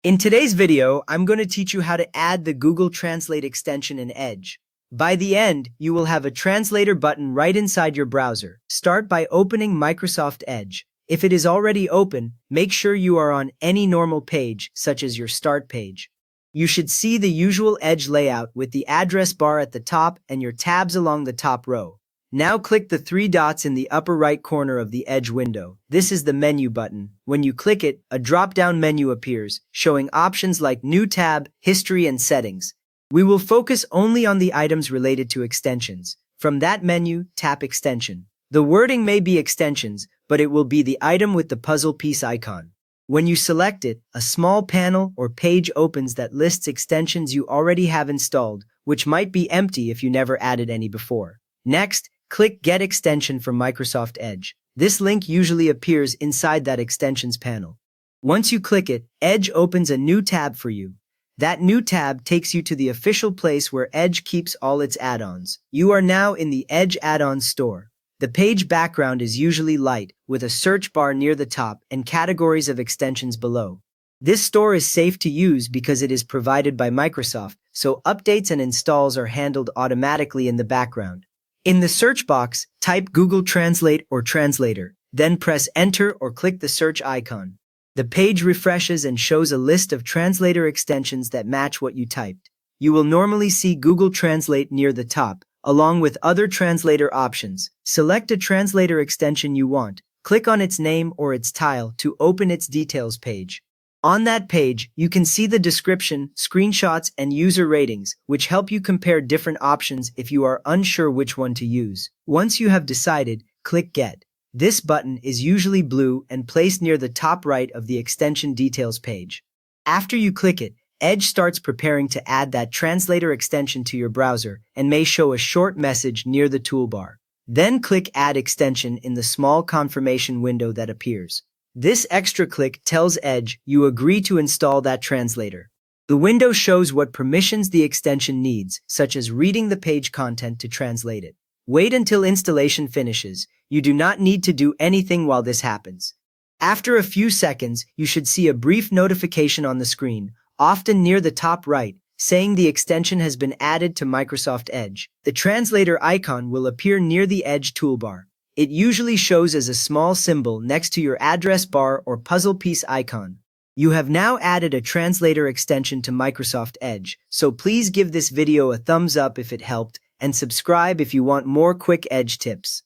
In today's video, I'm going to teach you how to add the Google Translate extension in Edge. By the end, you will have a translator button right inside your browser. Start by opening Microsoft Edge. If it is already open, make sure you are on any normal page, such as your start page. You should see the usual Edge layout with the address bar at the top and your tabs along the top row. Now click the three dots in the upper right corner of the Edge window. This is the menu button. When you click it, a drop-down menu appears, showing options like New Tab, History, and Settings. We will focus only on the items related to extensions. From that menu, tap Extension. The wording may be extensions, but it will be the item with the puzzle piece icon. When you select it, a small panel or page opens that lists extensions you already have installed, which might be empty if you never added any before. Next, click Get Extension from Microsoft Edge. This link usually appears inside that extensions panel. Once you click it, Edge opens a new tab for you. That new tab takes you to the official place where Edge keeps all its add-ons. You are now in the Edge Add-ons Store. The page background is usually light, with a search bar near the top and categories of extensions below. This store is safe to use because it is provided by Microsoft, so updates and installs are handled automatically in the background. In the search box, type Google Translate or Translator, then press Enter or click the search icon. The page refreshes and shows a list of translator extensions that match what you typed. You will normally see Google Translate near the top, along with other translator options. Select a translator extension you want, click on its name or its tile to open its details page. On that page, you can see the description, screenshots, and user ratings, which help you compare different options if you are unsure which one to use. Once you have decided, click Get. This button is usually blue and placed near the top right of the extension details page. After you click it, Edge starts preparing to add that translator extension to your browser and may show a short message near the toolbar. Then click Add Extension in the small confirmation window that appears. This extra click tells Edge you agree to install that translator. The window shows what permissions the extension needs, such as reading the page content to translate it. Wait until installation finishes. You do not need to do anything while this happens. After a few seconds, you should see a brief notification on the screen, often near the top right, saying the extension has been added to Microsoft Edge. The translator icon will appear near the Edge toolbar. It usually shows as a small symbol next to your address bar or puzzle piece icon. You have now added a translator extension to Microsoft Edge, so please give this video a thumbs up if it helped, and subscribe if you want more quick Edge tips.